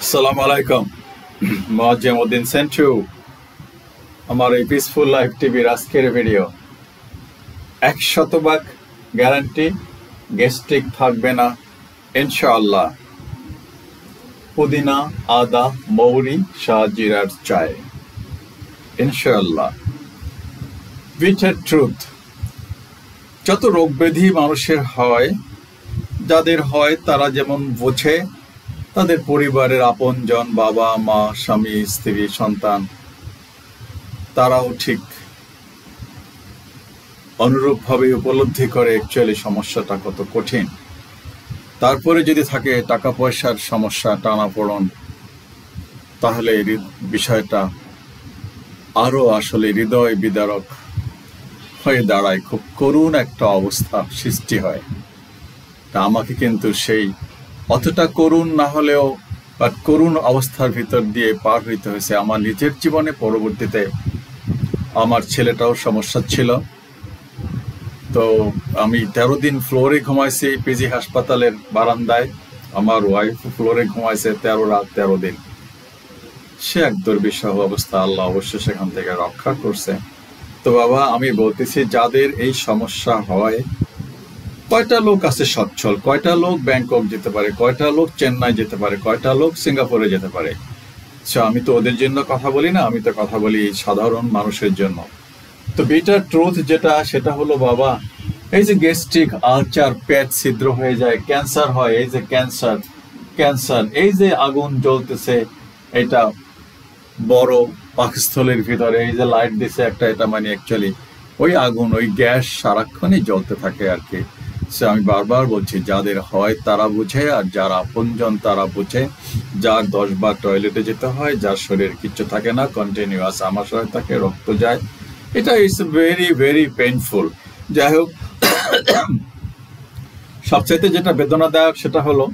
আসসালামু আলাইকুম। মোয়াজ্জেমউদ্দিন সেন্টু, আমার এই পিসফুল লাইফ টিভির আজকের ভিডিও 100% গ্যারান্টি গ্যাস্ট্রিক থাকবে না ইনশাআল্লাহ। পুদিনা, আদা, মৌরি, শাহজিরার চায় ইনশাআল্লাহ। Bitter truth. যত রোগ ব্যাধি মানুষের হয়, যাদের হয় তারা যেমন বোঝে, তাদের পরিবারের আপনজন, বাবা মা, স্বামী, স্ত্রী, সন্তান, তারাও ঠিক অনুরূপভাবে উপলব্ধি করে অ্যাকচুয়ালি সমস্যাটা কত কঠিন। তারপরে যদি থাকে টাকা পয়সার সমস্যা, টানাপোড়েন, তাহলে বিষয়টা আরো আসলে হৃদয় বিদারক হয়ে দাঁড়ায়, খুব করুণ একটা অবস্থা সৃষ্টি হয়। তা আমাকে কিন্তু সেই অতটা করুণ না হলেও বাট করুণ অবস্থার ভিতর দিয়ে পার হইতে হয়েছে আমার নিজের জীবনে। পরবর্তীতে আমার ছেলেটাও সমস্যা ছিল, তো আমি 13 দিন ফ্লোরে ঘুমাইছি পিজি হাসপাতালের বারান্দায়। আমার ওয়াইফ ফ্লোরে ঘুমাইছে 13 রাত 13 দিন। সে এক দুর্বিষহ অবস্থা, আল্লাহ অবশ্য সেখান থেকে রক্ষা করছে। তো বাবা, আমি বলতেছি যাদের এই সমস্যা হয়, কয়টা লোক আছে সচ্ছল, কয়টা লোক ব্যাংকক যেতে পারে, কয়টা লোক চেন্নাই যেতে পারে, কয়টা লোক সিঙ্গাপুরে যেতে পারে। আমি তো ওদের জন্য কথা বলি না, আমি তো কথা বলি সাধারণ মানুষের জন্য। তো বিটার ট্রুথ যেটা, সেটা হলো বাবা, এই যে গ্যাস্ট্রিক আলচার, পেট ছিদ্র হয়ে যায়, ক্যান্সার হয়, এই যে ক্যান্সার, এই যে আগুন জ্বলতেছে, এটা বড় পাকস্থলীর ভিতরে, এই যে লাইট দিছে একটা, এটা মানে অ্যাকচুয়ালি ওই আগুন, ওই গ্যাস সারাক্ষণই জ্বলতে থাকে আর কি। আমি বারবার বলছি, যাদের হয় তারা বুঝে, আর যারা আপনজন তারা বুঝে। যার 10 বার টয়লেটে যেতে হয়, যার শরীর কিচ্ছু থাকে না, কন্টিনিউয়াস আমাশয় থাকে, রক্ত যায়, এটা ইজ ভেরি ভেরি পেইনফুল। যাই হোক, সবচাইতে যেটা বেদনাদায়ক সেটা হলো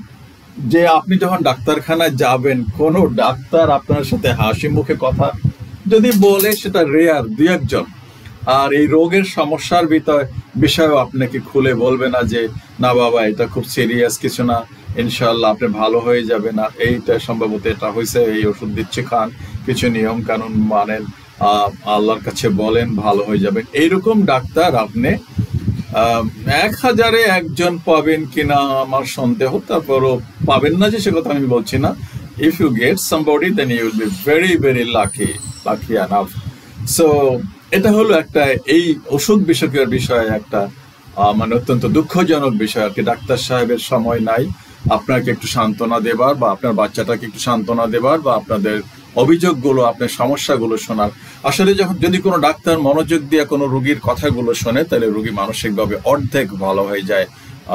যে আপনি যখন ডাক্তারখানায় যাবেন, কোনো ডাক্তার আপনার সাথে হাসি মুখে কথা যদি বলে, সেটা রেয়ার, 2-1 জন। আর এই রোগের সমস্যার বিষয়েও আপনাকে খুলে বলবে না যে না বাবা, এটা খুব সিরিয়াস কিছু না, ইনশাআল্লাহ আপনি ভালো হয়ে যাবে না, এইটা সম্ভবত এটা হয়েছে, এই ওষুধ দিচ্ছে, খান, কিছু নিয়ম কানুন মানেন, আল্লাহর কাছে বলেন, ভালো হয়ে যাবেন। এইরকম ডাক্তার আপনি 1000-এ 1 জন পাবেন কিনা আমার সন্দেহ, তারপরও পাবেন না যে সে কথা আমি বলছি না। If you get somebody, then you will be very very lucky enough. So এটা হলো একটা এই ওষুধ বিষয়কের বিষয়ে একটা মানে অত্যন্ত দুঃখজনক বিষয় আর কি। ডাক্তার সাহেবের সময় নাই আপনাকে একটু সান্ত্বনা দেবার, বা আপনার বাচ্চাটাকে একটু সান্ত্বনা দেবার, বা আপনাদের অভিযোগগুলো, আপনার সমস্যাগুলো শোনার। আসলে যদি কোনো ডাক্তার মনোযোগ দিয়ে কোনো রোগীর কথাগুলো শোনে, তাহলে রোগী মানসিকভাবে অর্ধেক ভালো হয়ে যায়।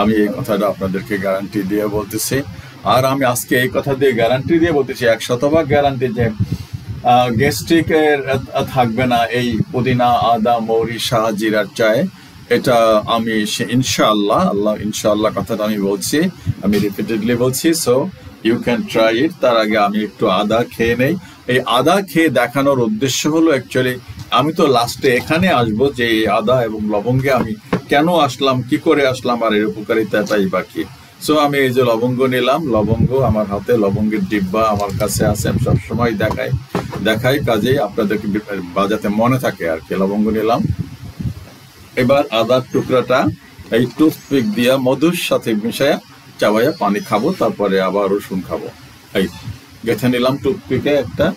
আমি এই কথাটা আপনাদেরকে গ্যারান্টি দিয়ে বলতেছি। আর আমি আজকে এই কথা দিয়ে গ্যারান্টি দিয়ে বলতেছি, 100% গ্যারান্টি যে গ্যাস্ট্রিকের থাকবে না এই পুদিনা, আদা, মৌরি, শাহজিরার চায়। এটা আমি ইনশাআল্লাহ কথাটা আমি বলছি, আমি রিপিটেডলি বলছি। So you can try it. তার আগে আমি একটু আদা খেয়ে নেই। এই আদা খেয়ে দেখানোর উদ্দেশ্য হলো অ্যাকচুয়ালি, আমি তো লাস্টে এখানে আসবো যে এই আদা এবং লবঙ্গে আমি কেন আসলাম, কি করে আসলাম, আর এর উপকারিতাটাই বাকি। সো আমি এই যে লবঙ্গ নিলাম, লবঙ্গ আমার হাতে, লবঙ্গের ডিব্বা আমার কাছে আছে, আমি সবসময় দেখাই, কাজেই আপনাদেরকে বাজাতে মনে থাকে আর কি। লবঙ্গ নিলাম। এবার আদার টুকরাটা এই টুথপিক দিয়া মধুর সাথে মিশায়া চাবাইয়া পানি খাবো, তারপরে আবার রসুন খাবো। এই গেঁথে নিলাম টুথপিকে একটা,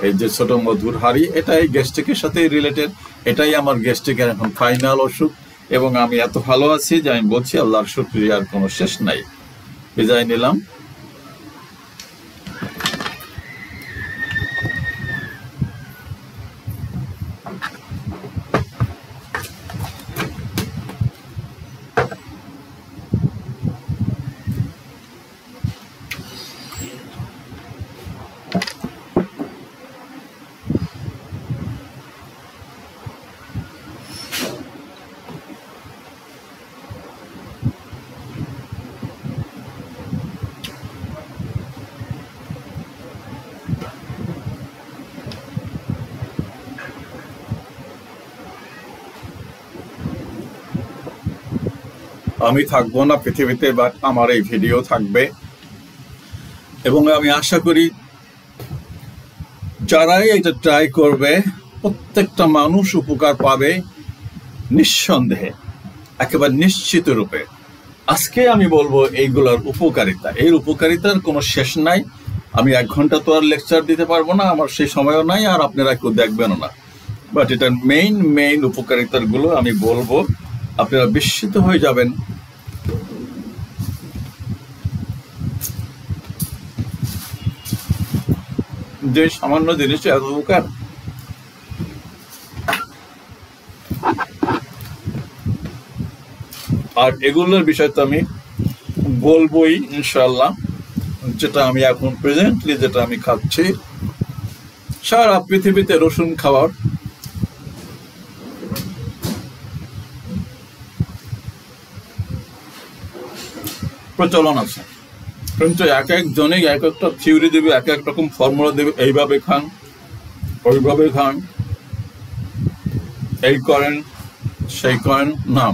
এই যে ছোট মধুর হাড়ি, এটা এই গ্যাস্ট্রিকের সাথে রিলেটেড। এটাই আমার গ্যাস্ট্রিকের এখন ফাইনাল ওষুধ, এবং আমি এত ভালো আছি যে আমি বলছি আল্লাহর শুকরিয়ার কোনো শেষ নাই। বিদায় নিলাম। আমি থাকবো না পৃথিবীতে, বাট আমার এই ভিডিও থাকবে, এবং আমি আশা করি যারাই এটা ট্রাই করবে প্রত্যেকটা মানুষ উপকার পাবে নিঃসন্দেহে, একেবারে নিশ্চিত রূপে। আজকে আমি বলবো এইগুলোর উপকারিতা, এর উপকারিতার কোনো শেষ নাই। আমি 1 ঘন্টা তো আর লেকচার দিতে পারবো না, আমার সেই সময়ও নাই, আর আপনারা কেউ দেখবেনও না। বাট এটার মেইন উপকারিতার গুলো আমি বলবো, আপনারা বিস্মিত হয়ে যাবেন। যে সামান্য জিনিস এত উপকার। আর এগুলোর বিষয় তো আমি বলবোই ইনশাল্লাহ। যেটা আমি এখন প্রেজেন্টলি যেটা আমি খাচ্ছি, সারা পৃথিবীতে রসুন খাওয়ার প্রচলন আছে, কিন্তু এক একজনেই এক একটা থিওরি দেবে, এক এক রকম ফর্মুলা দেবে, এইভাবে খান, ওইভাবে খান, এই করেন, সেই করেন। না,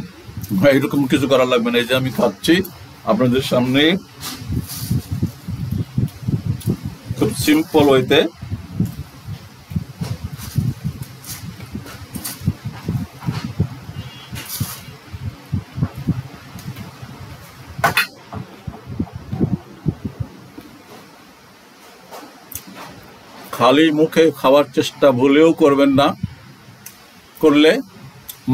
এইরকম কিছু করা লাগবে না। এই যে আমি খাচ্ছি আপনাদের সামনে খুব সিম্পল ওয়েতে, খালি মুখে খাওয়ার চেষ্টা ভুলেও করবেন না, করলে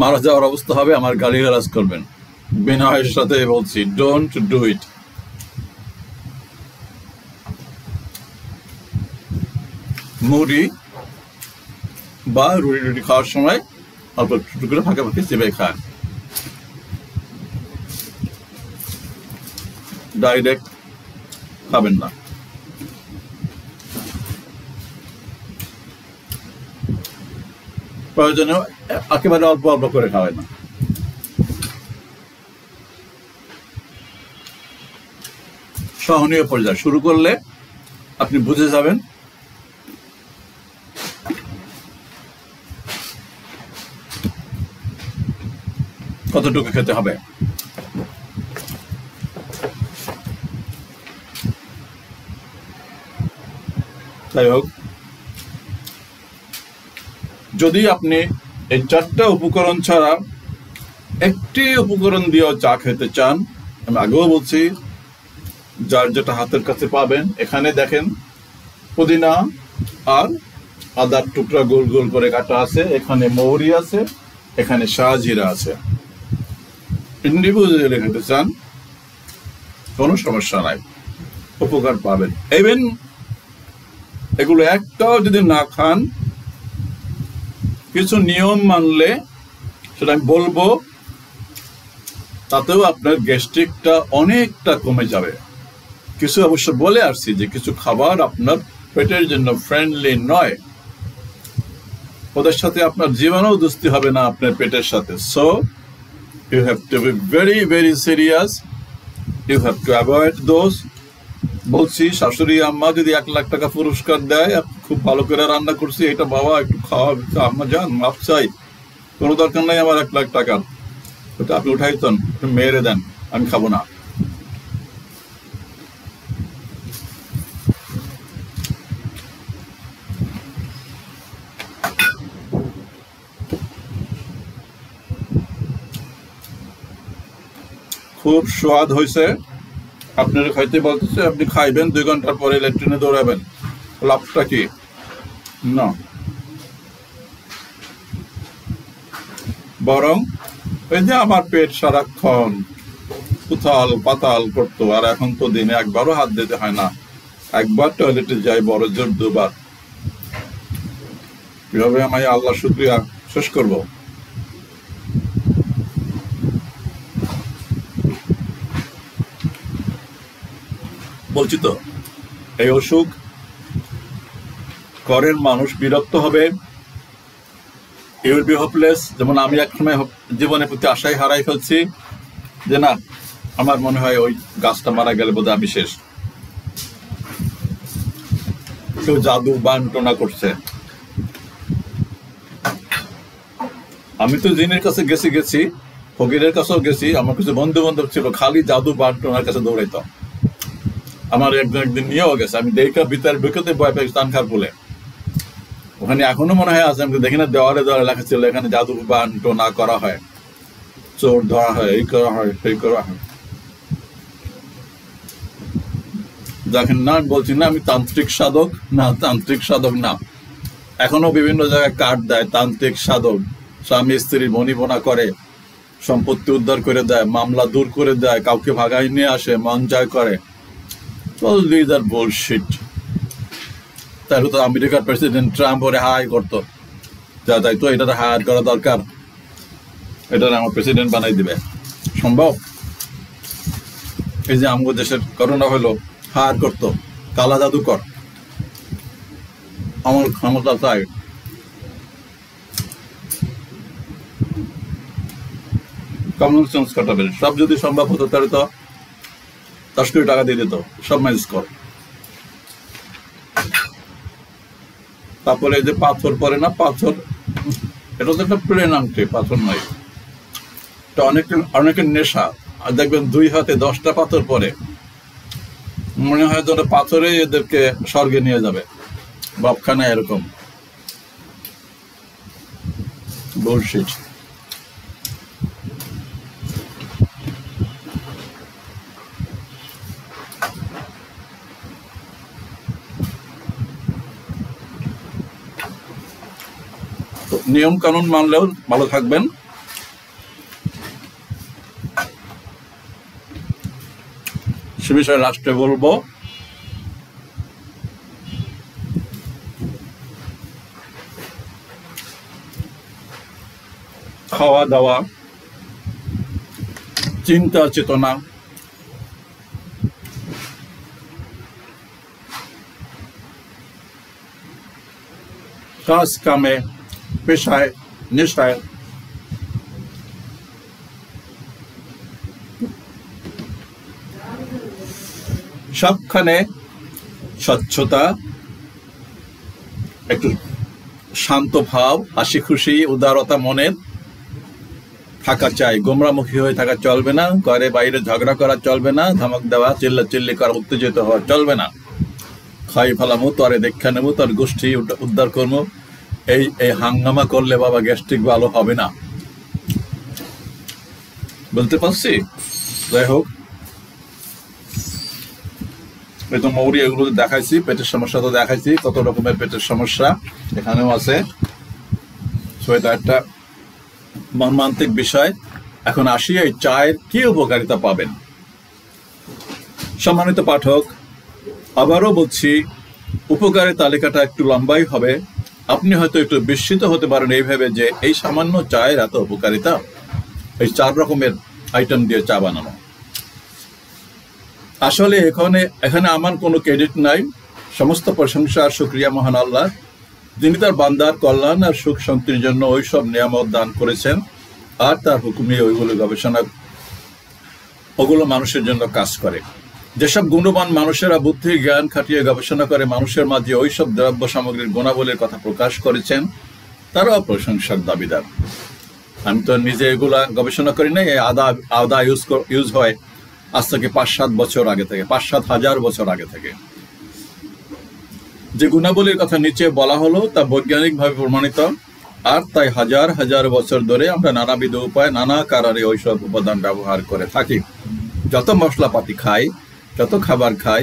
মারা যাওয়ার অবস্থা হবে, আমার গালিগালাজ করবেন। বিনয়ের সাথে বলছি, ডোন্ট ডু ইট। মুড়ি বা রুটি খাওয়ার সময় অল্প একটু করে ফাঁকে ফাঁকে চেপে খান, ডাইরেক্ট খাবেন না। প্রয়োজনে একেবারে অল্প অল্প করে খাওয়ায় না। সহনীয় পর্যায়ে শুরু করলে আপনি বুঝে যাবেন কতটুকু খেতে হবে। যাই হোক, যদি আপনি এই 4টা উপকরণ ছাড়া একটি উপকরণ দিয়েও চা খেতে চান, আমি আগেও বলছি, যার যেটা হাতের কাছে পাবেন। এখানে দেখেন পুদিনা আর আদার টুকরা গোল গোল করে কাটা আছে, এখানে মৌরি আছে, এখানে শাহজিরা আছে। ইন্ডিভিজুয়ালি খেতে চান, কোনো সমস্যা নাই, উপকার পাবেন। ইভেন এগুলো একটাও যদি না খান, কিছু নিয়ম মানলে, সেটা আমি বলবো, তাতেও আপনার গ্যাস্ট্রিকটা অনেকটা কমে যাবে। কিছু অবশ্য বলে আসছি যে কিছু খাবার আপনার পেটের জন্য ফ্রেন্ডলি নয়, ওদের সাথে আপনার জীবনেও দোস্তি হবে না আপনার পেটের সাথে। So you have to be very very serious, you have to avoid those. বলছি, শাশুড়ি আম্মা যদি 1 লাখ টাকা পুরস্কার দেয়, খুব ভালো করে রান্না করছি, এটা বাবা একটু খাওয়া, আম্মা যান মাপ চাই, কোনো দরকার নাই আমার 1 লাখ টাকার, ওটা আপনি উঠাই দেন, মেরে দেন, আমি খাবো না। খুব স্বাদ হয়েছে, আপনার খাইতে বলতেছে, আপনি খাইবেন, 2 ঘন্টার পরে ল্যাট্রিনে দৌড়াবেন, লাভটা কি? না, বরং ওই যে আমার পেট সারাক্ষণ উথাল পাতাল করতো, আর এখন তো দিনে একবারও হাত দিতে হয় না, একবার টয়লেটে যাই বড় জোর 2 বার। কিভাবে আমি আল্লাহ শুকরিয়া শেষ করব? বলছি তো, এই অসুখ করেন মানুষ বিরক্ত হবে, ইউ উইল বি হোপলেস। যেমন আমি একসময় জীবনের প্রতি আশাই হারাই ফেলছি, যে না, আমার মনে হয় ওই গাছটা মারা গেলে বোধহয় আমি শেষ, কেউ জাদু বান্টনা করছে। আমি তো জিনের কাছে গেছি, ফকিরের কাছেও গেছি, আমার কিছু বন্ধু বান্ধব ছিল, খালি জাদু বান্টনার কাছে দৌড়াইতাম। আমার একদিন নিয়েও গেছে, আমি দেখা ভিতরে ঢুকেতে ভয় পেয়ে তানখার বলে ওখানে এখনো মনে হয় আছে, আমি দেখি না দেওয়ালে দেওয়ালে লেখা ছিল এখানে জাদু বান টোনা করা হয়, চোর ধরা হয়, এই করা হয়, সেই করা হয়। দেখেন না, বলছি না আমি তান্ত্রিক সাধক না, তান্ত্রিক সাধক না। এখনো বিভিন্ন জায়গায় কার্ড দেয় তান্ত্রিক সাধক, স্বামী স্ত্রী বনিবনা করে, সম্পত্তি উদ্ধার করে দেয়, মামলা দূর করে দেয়, কাউকে ভাগাই নিয়ে আসে, মন জয় করে। All these are bullshit. তাহলে তো আমেরিকার প্রেসিডেন্ট ট্রাম্প ওরে হাই করতো, তাই তো এটা হায়ার করা দরকার, এটা আমার প্রেসিডেন্ট বানাই দিবে, সম্ভব? এই যে আমাদের দেশের করোনা হলো, হায়ার করতো কালা জাদুকর, আমার ক্ষমতা চাই। কমন সেন্স কাটাবে, সব যদি সম্ভব হতো তাহলে তো 10 কোটি টাকা দিয়ে দিত, সব ম্যানেজ কর। তারপরে এই যে পাথর পরে না, পাথর এটা তো একটা প্লেন আংটি, পাথর নয়, এটা অনেকের নেশা। আর দেখবেন 2 হাতে 10টা পাথর পরে, মনে হয় যেন পাথরে এদেরকে স্বর্গে নিয়ে যাবে, বাপখানা এরকম বুলশিট। নিয়ম কানুন মানলেও ভালো থাকবেন। সে বিষয়ে লাস্টে বলবো, খাওয়া দাওয়া, চিন্তা চেতনা, কাজ কামে, পেশায়, নেশায়, সবখানে স্বচ্ছতা, একটু শান্ত ভাব, হাসি খুশি, উদারতা মনের থাকা চাই। গোমরামুখী হয়ে থাকা চলবে না, ঘরে বাইরে ঝগড়া করা চলবে না, ধমক দেওয়া, চিল্লাচিল্লি করা, উত্তেজিত হওয়া চলবে না। খাই ফেলামো, তরে দেখা নেবো, তোর গোষ্ঠী উদ্ধার করবো, এই হাঙ্গামা করলে বাবা গ্যাস্ট্রিক ভালো হবে না। বলতে পারছি? যাই হোক, এই তো মৌরি এগুলো দেখাইছি, পেটের সমস্যা তো দেখাইছি, কত রকমের পেটের সমস্যা এখানেও আছে। এটা একটা মর্মান্তিক বিষয়। এখন আসি এই চায়ের কি উপকারিতা পাবেন। সম্মানিত পাঠক, আবারও বলছি, উপকারের তালিকাটা একটু লম্বাই হবে। আপনি হয়তো একটু বিস্মিত হতে পারেন এইভাবে যে এই সামান্য চায়ের এত উপকারিতা, এই 4 রকমের আইটেম দিয়ে চা বানানো। আসলে এখানে আমার কোনো ক্রেডিট নাই, সমস্ত প্রশংসা আর শুকরিয়া মহান আল্লাহ, যিনি তার বান্দার কল্যাণ আর সুখ শান্তির জন্য ওইসব নিয়ামত দান করেছেন, আর তার হুকুমে ওগুলো মানুষের জন্য কাজ করে। যেসব গুণবান মানুষেরা বুদ্ধি জ্ঞান খাটিয়ে গবেষণা করে মানুষের মাঝে ওইসব দ্রব্য সামগ্রীর গুণাবলীর কথা প্রকাশ করেছেন, তারাও প্রশংসার দাবিদার। আমি তো নিজে এগুলা গবেষণা করি না, আদা ইউজ হয় আজ থেকে 5-7 বছর আগে থেকে, 5-7 হাজার বছর আগে থেকে। যে গুণাবলীর কথা নিচে বলা হলো তা বৈজ্ঞানিকভাবে প্রমাণিত, আর তাই হাজার হাজার বছর ধরে আমরা নানাবিধ উপায়ে নানা কারণে ওইসব উপাদান ব্যবহার করে থাকি। যত মশলাপাতি খাই, যত খাবার খাই,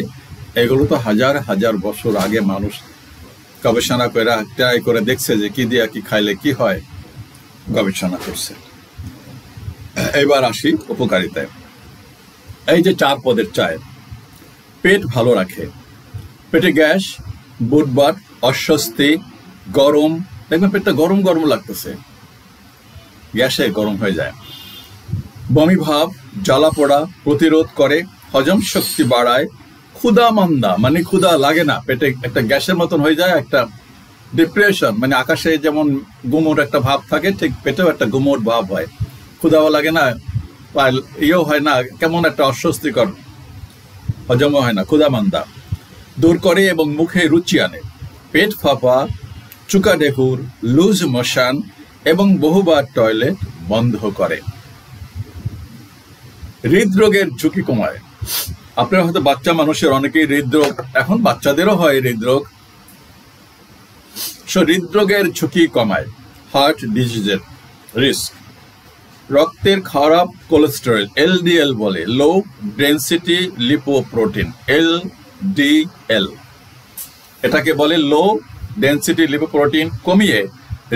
এগুলো তো হাজার হাজার বছর আগে মানুষ গবেষণা করে ট্রাই করে দেখছে যে কি দিয়ে কি খাইলে কি হয়, গবেষণা করছে। এবার আসি উপকারিতায়। এই যে 4 পদের চায়, পেট ভালো রাখে, পেটে গ্যাস, বুটবাট, অস্বস্তি, গরম, দেখবেন পেটটা গরম গরম লাগতেছে, গ্যাসে গরম হয়ে যায়, বমি ভাব, জ্বালা পোড়া প্রতিরোধ করে, হজম শক্তি বাড়ায়, ক্ষুধা মান্দা মানে ক্ষুধা লাগে না, পেটে একটা গ্যাসের মতন হয়ে যায়, একটা ডিপ্রেশন মানে আকাশে যেমন গুমোট একটা ভাব থাকে, ঠিক পেটেও একটা গুমোট ভাব হয়, ক্ষুধাও লাগে না, ইয়েও হয় না, কেমন একটা অস্বস্তিকর, হজমও হয় না, ক্ষুধা মান্দা দূর করে এবং মুখে রুচি আনে, পেট ফাঁপা, চুকা ডেকুর, লুজ মোশন এবং বহুবার টয়লেট বন্ধ করে, হৃদরোগের ঝুঁকি কমায়, আপনার হয়তো বাচ্চা মানুষের অনেকেই হৃদরোগ, এখন বাচ্চাদেরও হয় হৃদরোগ। হৃদরোগের ঝুঁকি কমায়, হার্ট ডিজিজের রিস্ক। রক্তের খারাপ কোলেস্টেরল, এলডিএল বলে, লো ডেন্সিটি লিপোপ্রোটিন, এলডিএল, এটাকে বলে লো ডেন্সিটি লিপোপ্রোটিন, কমিয়ে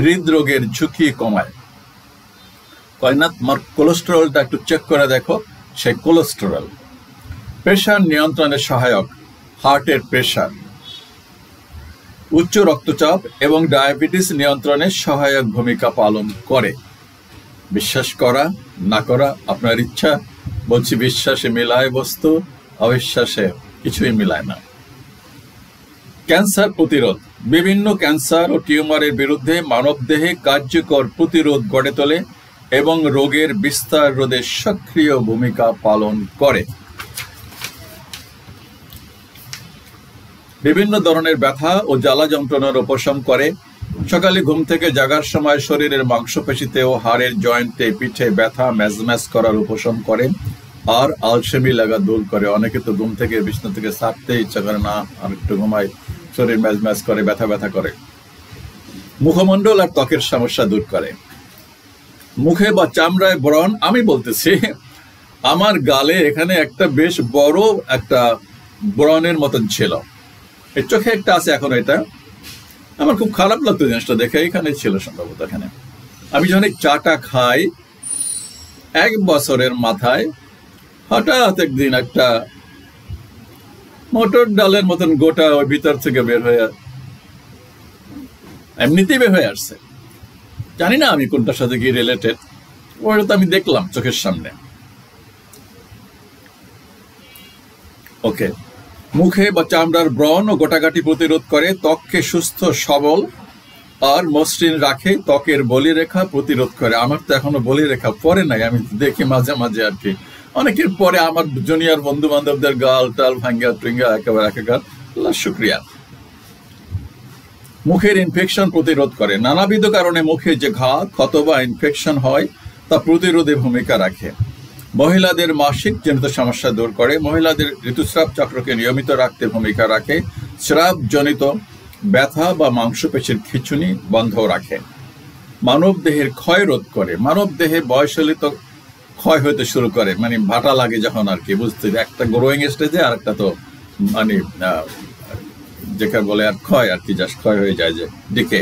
হৃদরোগের ঝুঁকি কমায়। কয় না তোমার কোলেস্টেরলটা একটু চেক করে দেখো, সেই কোলেস্টেরল। প্রেশার নিয়ন্ত্রণে সহায়ক, হার্টের প্রেশার। উচ্চ রক্তচাপ এবং ডায়াবেটিস নিয়ন্ত্রণে সহায়ক ভূমিকা পালন করে। বিশ্বাস করা না করা আপনার ইচ্ছা। বলছি বিশ্বাসে মিলায় বস্তু, অবিশ্বাসে কিছুই মিলায় না। ক্যান্সার প্রতিরোধ, বিভিন্ন ক্যান্সার ও টিউমারের বিরুদ্ধে মানবদেহে কার্যকর প্রতিরোধ গড়ে তোলে এবং রোগের বিস্তার রোধে সক্রিয় ভূমিকা পালন করে। বিভিন্ন ধরনের ব্যথা ও জ্বালা যন্ত্রণার উপশম করে। সকালে ঘুম থেকে জাগার সময় শরীরের মাংসপেশিতে ও হাড়ের জয়েন্টে, পিঠে ব্যথা ম্যাজম্যাজ করার উপশম করে। আর আলসেমি লাগা দূর করে। অনেকে তো ঘুম থেকে বিছানা থেকে ছাড়তে ইচ্ছা করে না, আর একটু ঘুমাই, শরীর ম্যাজম্যাজ করে, ব্যথা ব্যথা করে। মুখমণ্ডল আর ত্বকের সমস্যা দূর করে। মুখে বা চামড়ায় ব্রণ, আমি বলতেছি আমার গালে এখানে একটা বেশ বড় একটা ব্রণের মতন ছিল, এর চোখে একটা আছে এখন। এটা আমার খুব খারাপ লাগতো জিনিসটা দেখে, এখানে ছিল সম্ভবত এখানে। আমি যখন এই চাটা খাই, 1 বছরের মাথায় হঠাৎ একদিন একটা মটর ডালের মতন গোটা ওই ভিতর থেকে বের হয়ে, এমনিতেই বের হয়ে আসছে। জানি না আমি কোনটার সাথে কি রিলেটেড, ওটা তো আমি দেখলাম চোখের সামনে। ওকে, মুখে বা চামড়ার ব্রণ ও গোটাগাটি প্রতিরোধ করে, ত্বককে সুস্থ সবল আর মসৃণ রাখে, ত্বকের বলিরেখা প্রতিরোধ করে। আমার তো এখনো বলিরেখা পরে নাই, আমি দেখি মাঝে মাঝে আর কি। অনেকের পরে আমার জুনিয়র বন্ধু বান্ধবদের গাল টাল ভাঙ্গা টুঙ্গা একেবারে একাকার, আল্লাহ শুক্রিয়া। মুখের ইনফেকশন প্রতিরোধ করে। নানাবিধ কারণে মুখে যে ঘা, ক্ষত বা ইনফেকশন হয় তা প্রতিরোধে ভূমিকা রাখে। মহিলাদের মাসিক জনিত সমস্যা দূর করে। মহিলাদের ঋতুস্রাব চক্রকে নিয়মিত রাখতে ভূমিকা রাখে। স্রাব জনিত ব্যথা বা মাংসপেশির খিঁচুনি বন্ধ রাখে। মানব দেহের ক্ষয় রোধ করে। মানব দেহে বয়স হলে তো ক্ষয় হতে শুরু করে, মানে ভাটা লাগে যখন আর কি, বুঝতে, একটা গ্রোয়িং স্টেজে আর একটা তো মানে যেখানে বলে আর ক্ষয় আর কি, জাস্ট ক্ষয় হয়ে যায়, যে ডিকে।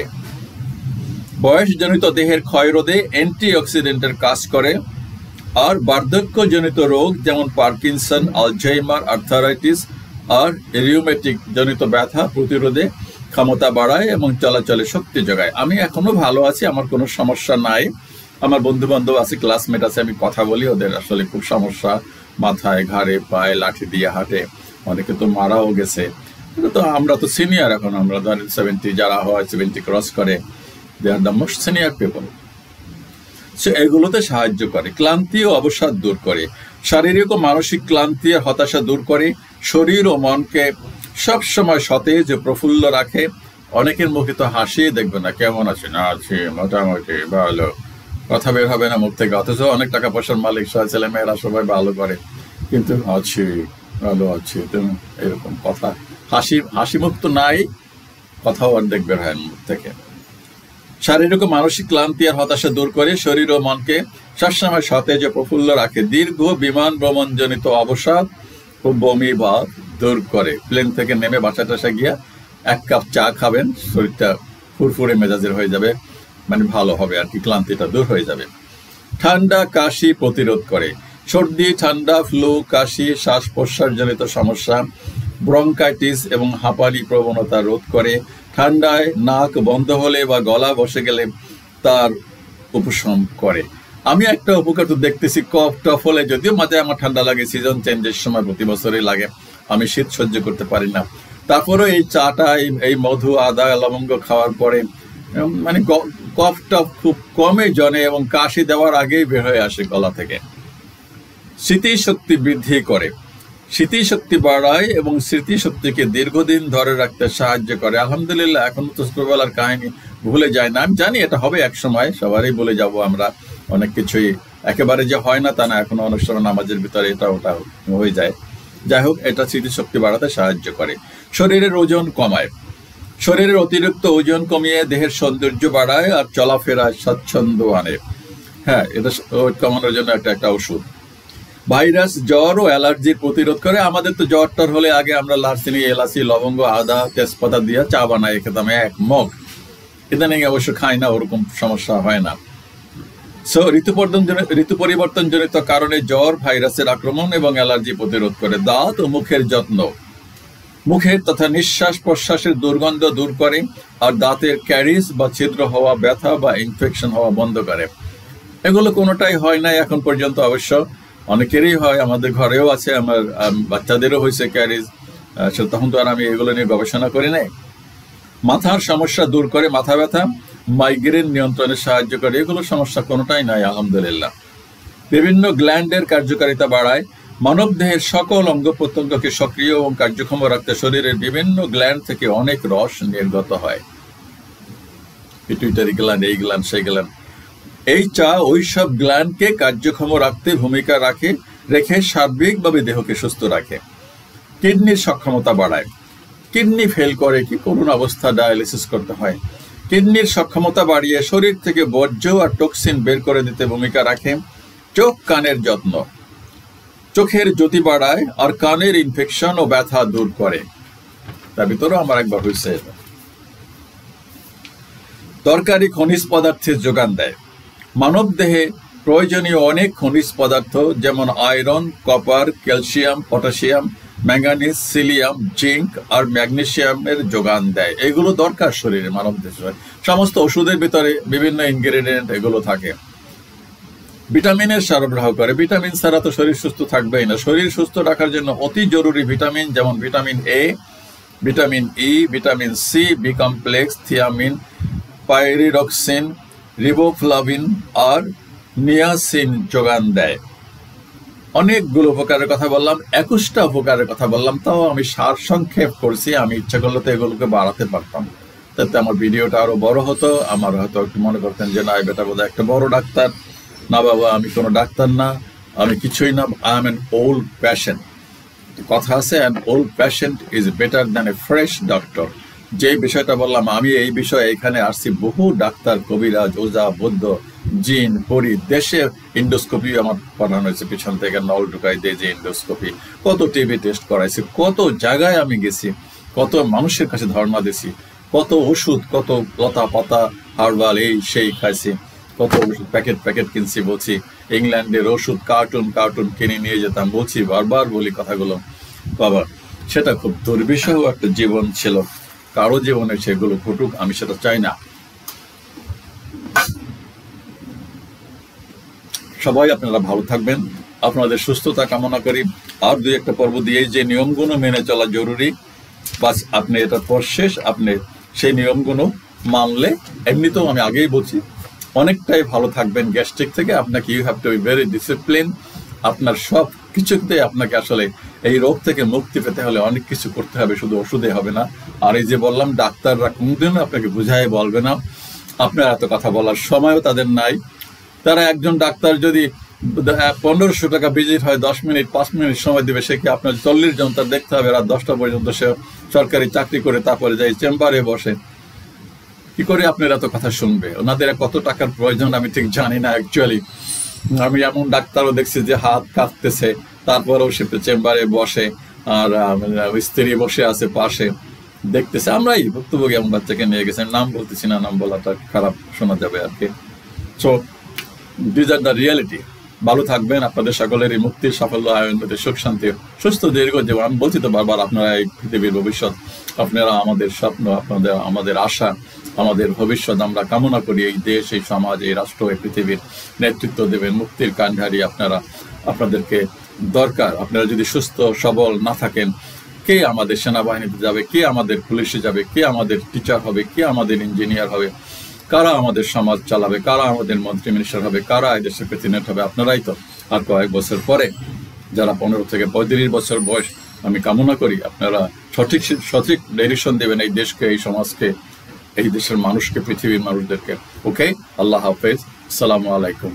বয়সজনিত দেহের ক্ষয় রোধে অ্যান্টিঅক্সিডেন্টের কাজ করে। আর বার্ধক্যজনিত রোগ যেমন পার্কিনসন, আলঝাইমার, আর্থারাইটিস আর রিউমেটিক জনিত ব্যথা প্রতিরোধে ক্ষমতা বাড়ায় এবং চলাচলে শক্তি যোগায়। আমি এখনো ভালো আছি, আমার কোনো সমস্যা নাই। আমার বন্ধু বান্ধব আছে, ক্লাসমেট আছে, আমি কথা বলি, ওদের আসলে খুব সমস্যা, মাথায়, ঘাড়ে, পায়ে লাঠি দিয়ে হাঁটে, অনেকে তো মারাও গেছে। তো আমরা তো সিনিয়র এখন, আমরা ধরেন 70, যারা হয় 70 ক্রস করে, they are the most senior people. সে এগুলোতে সাহায্য করে। ক্লান্তি ও অবসাদ দূর করে। শারীরিক ও মানসিক ক্লান্তি আর হতাশা দূর করে। শরীর ও মনকে সব সময় সতেজ ও প্রফুল্ল রাখে। অনেকের মুখে তো হাসি দেখবে না, কেমন আছে, না আছে মোটামুটি ভালো, কথা বের হবে না মুখ থেকে, অথচ অনেক টাকা পয়সার মালিক, ছেলে মেয়েরা সবাই ভালো করে, কিন্তু আছি, ভালো আছি, তুমি এরকম কথা, হাসি মুখ তো নাই, কথাও অর্ধেক বের হয় মুখ থেকে। শারীরিক ও মানসিক ক্লান্তি আর হতাশা দূর করে। শরীর ও মনকে সবসময় সতেজ ও প্রফুল্ল রাখে। দীর্ঘ বিমান ভ্রমণজনিত অবসাদ ও বমি ভাব দূর করে। প্লেন থেকে নেমে বাসা টাসা গিয়া 1 কাপ চা খাবেন, শরীরটা ফুরফুরে মেজাজের হয়ে যাবে, মানে ভালো হবে আর কি, ক্লান্তিটা দূর হয়ে যাবে। ঠান্ডা কাশি প্রতিরোধ করে। সর্দি, ঠান্ডা, ফ্লু, কাশি, শ্বাস প্রশ্বাসজনিত সমস্যা, ব্রঙ্কাইটিস এবং হাঁপানি প্রবণতা রোধ করে। ঠান্ডায় নাক বন্ধ হলে বা গলা বসে গেলে তার উপশম করে। আমি একটা উপকার তো দেখতেছি, কফ টফ হলে, যদিও মাঝে আমার ঠান্ডা লাগে, সিজন চেঞ্জের সময় প্রতি বছরই লাগে, আমি শীত সহ্য করতে পারি না। তারপরেও এই চাটা, এই মধু, আদা, লবঙ্গ খাওয়ার পরে মানে কফ টফ খুব কমে জনে এবং কাশি দেওয়ার আগেই বের হয়ে আসে গলা থেকে। স্মৃতিশক্তি বৃদ্ধি করে। স্মৃতিশক্তি বাড়ায় এবং স্মৃতিশক্তিকে দীর্ঘদিন ধরে রাখতে সাহায্য করে। আলহামদুলিল্লাহ, এখন তো ছোটবেলার কাহিনী ভুলে যায় না। আমি জানি এটা হবে এক সময়, সবারই ভুলে যাব আমরা অনেক কিছুই, একেবারে যে হয় না তা না, এখনো অনেক সময় নামাজের ভিতরে এটা ওটা হয়ে যায়। যাই হোক, এটা স্মৃতিশক্তি বাড়াতে সাহায্য করে। শরীরের ওজন কমায়। শরীরের অতিরিক্ত ওজন কমিয়ে দেহের সৌন্দর্য বাড়ায় আর চলাফেরায় স্বাচ্ছন্দ্য আনে। হ্যাঁ, এটা ওয়েট কমানোর জন্য একটা ওষুধ। ভাইরাস, জ্বর ও অ্যালার্জির প্রতিরোধ করে। আমাদের তো জ্বর টর হলে আগে আমরা লারচিনি, এলাচি, লবঙ্গ, আদা, তেজপাতা দিয়ে চা বানাই খেতাম 1 মগ। ইদানিং অবশ্য খাই না, ওরকম সমস্যা হয় না। সো ঋতু পরিবর্তনজনিত কারণে জ্বর, ভাইরাসের আক্রমণ এবং অ্যালার্জি প্রতিরোধ করে। দাঁত ও মুখের যত্ন। মুখের তথা নিঃশ্বাস প্রশ্বাসের দুর্গন্ধ দূর করে আর দাঁতের ক্যারিজ বা ছিদ্র হওয়া, ব্যথা বা ইনফেকশন হওয়া বন্ধ করে। এগুলো কোনোটাই হয় না এখন পর্যন্ত, অবশ্য অনেকেরই হয়, আমাদের ঘরেও আছে, আমার বাচ্চাদেরও হয়েছে ক্যারিজ। তখন তো আর আমি এগুলো নিয়ে গবেষণা করি নাই। মাথার সমস্যা দূর করে, মাথা ব্যথা, মাইগ্রেন নিয়ন্ত্রণে সাহায্য করে। এগুলো সমস্যা কোনোটাই নাই আলহামদুলিল্লাহ। বিভিন্ন গ্ল্যান্ডের কার্যকারিতা বাড়ায়। মানব দেহের সকল অঙ্গ প্রত্যঙ্গকে সক্রিয় এবং কার্যক্ষম রাখতে শরীরের বিভিন্ন গ্ল্যান্ড থেকে অনেক রস নির্গত হয়। পিটুইটারি গ্ল্যান্ড, এই গ্ল্যান্ড, সেই গ্ল্যান্ড। এই চা ওইসব গ্ল্যান্ডকে কার্যক্ষম রাখতে ভূমিকা রেখে সার্বিকভাবে দেহকে সুস্থ রাখে। কিডনির সক্ষমতা বাড়ায়। কিডনি ফেল করে, কি করুণ অবস্থা, ডায়ালিসিস করতে হয়। কিডনির সক্ষমতা বাড়িয়ে শরীর থেকে বর্জ্য আর টক্সিন বের করে দিতে ভূমিকা রাখে। চোখ কানের যত্ন। চোখের জ্যোতি বাড়ায় আর কানের ইনফেকশন ও ব্যথা দূর করে। তার ভিতরেও আমার একবার হয়েছে। দরকারি খনিজ পদার্থের যোগান দেয়। মানব দেহে প্রয়োজনীয় অনেক খনিজ পদার্থ যেমন iron, copper, calcium, potassium, manganese, সিলিয়াম, জিঙ্ক আর ম্যাগনেসিয়ামের যোগান দেয়। এগুলো দরকার শরীরে, মানব দেহে। সমস্ত ওষুধের ভিতরে বিভিন্ন ইনগ্রেডিয়েন্ট এগুলো থাকে। ভিটামিনের সরবরাহ করে। ভিটামিন ছাড়া তো শরীর সুস্থ থাকবেই না। শরীর সুস্থ রাখার জন্য অতি জরুরি ভিটামিন, যেমন vitamin A, vitamin E, vitamin C, B complex, thiamine, pyridoxine, riboflavin আর নিয়াসিন যোগান দেয়। অনেকগুলো উপকারের কথা বললাম, 21টা উপকারের কথা বললাম, তাও আমি সারসংক্ষেপ করছি। আমি ইচ্ছা করলে তো এগুলোকে বাড়াতে পারতাম, তাতে আমার ভিডিওটা আরো বড় হতো। আমার হয়তো একটু মনে করতেন যে না, বেটা বোধহয় একটা বড় ডাক্তার। না বাবা, আমি কোনো ডাক্তার না, আমি কিছুই না, I am an old patient. কথা আছে, an old patient is better than a fresh doctor. যে বিষয়টা বললাম, আমি এই বিষয়ে এখানে আসছি, বহু ডাক্তার, কবিরাজ, ওজা, বৌদ্ধ, জিন, পরি, দেশে ইন্ডোস্কোপি আমার করানো হয়েছে, পিছন থেকে নল ঢুকাই দিয়ে যে ইন্ডোস্কোপি, কত টিভি টেস্ট করাইছি, কত জায়গায় আমি গেছি, কত মানুষের কাছে ধারণা দিছি, কত ওষুধ, কত লতা পাতা, হার্বাল, এই সেই খাইছি, কত ওষুধ প্যাকেট কিনছি। বলছি ইংল্যান্ডের ওষুধ কার্টুন কিনে নিয়ে যেতাম। বলছি, বারবার বলি কথাগুলো বাবা, সেটা খুব দুর্বিষহ একটা জীবন ছিল। কারো জীবনে সেগুলো ঘটুক, আমি সেটা চাই না। সবাই আপনারা ভালো থাকবেন, আপনাদের সুস্থতা কামনা করি। আর 2-1টা পর্ব দিয়ে যে নিয়মগুলো মেনে চলা জরুরি, বাস আপনি এটা পর শেষ, আপনি সেই নিয়মগুলো মানলে এমনিতেও আমি আগেই বলছি অনেকটাই ভালো থাকবেন গ্যাস্ট্রিক থেকে। আপনাকে you have to be very discipline. আপনার সব কিছুতে আপনাকে আসলে এই রোগ থেকে মুক্তি পেতে হলে অনেক কিছু করতে হবে, শুধু ওষুধে হবে না। আর এই যে বললাম, ডাক্তাররা কোনদিনও আপনাকে বুঝাই বলবে না, আপনার এত কথা বলার সময়ও তাদের নাই। তারা একজন ডাক্তার যদি 1500 টাকা ভিজিট হয়, 10 মিনিট 5 মিনিট সময় দেবে, সে কি আপনার 40 জন তার দেখতে হবে রাত 10টা পর্যন্ত। সে সরকারি চাকরি করে তারপরে যাই চেম্বারে বসে, কি করে আপনার এত কথা শুনবে? ওনাদের কত টাকার প্রয়োজন আমি ঠিক জানি না অ্যাকচুয়ালি। আমি এমন ডাক্তারও দেখছি যে হাত কাঁপতেছে, তারপরেও সে চেম্বারে বসে, আর স্ত্রী বসে আছে পাশে দেখতেছে। আমরাই ভুক্তভোগী এমন বাচ্চাকে নিয়ে গেছেন, নাম বলতেছি না, নাম বলাটা খারাপ শোনা যাবে আর কি। So this are the reality. ভালো থাকবেন, আপনাদের সকলেরই মুক্তি, সাফল্য, আয়ুর্বেদে সুখ শান্তি, সুস্থ দীর্ঘ জীবন। আমি বলছি তো বারবার, আপনারা এই পৃথিবীর ভবিষ্যৎ, আপনারা আমাদের স্বপ্ন, আপনাদের আমাদের আশা, আমাদের ভবিষ্যৎ আমরা কামনা করি। এই দেশ, এই সমাজ, এই রাষ্ট্র, এই পৃথিবীর নেতৃত্ব দেবেন মুক্তির কান্ডারি আপনারা। আপনাদেরকে দরকার। আপনারা যদি সুস্থ সবল না থাকেন, কে আমাদের সেনাবাহিনীতে যাবে, কে আমাদের পুলিশে যাবে, কে আমাদের টিচার হবে, কে আমাদের ইঞ্জিনিয়ার হবে, কারা আমাদের সমাজ চালাবে, কারা আমাদের মন্ত্রী মিনিস্টার হবে, কারা এই দেশের প্রেসিডেন্ট হবে? আপনারাই তো। আর কয়েক বছর পরে, যারা 15 থেকে 35 বছর বয়স, আমি কামনা করি আপনারা সঠিক ডিরেকশন দেবেন এই দেশকে, এই সমাজকে, এই দেশের মানুষকে, পৃথিবীর মানুষদেরকে। ওকে, আল্লাহ হাফেজ, আসসালামু আলাইকুম।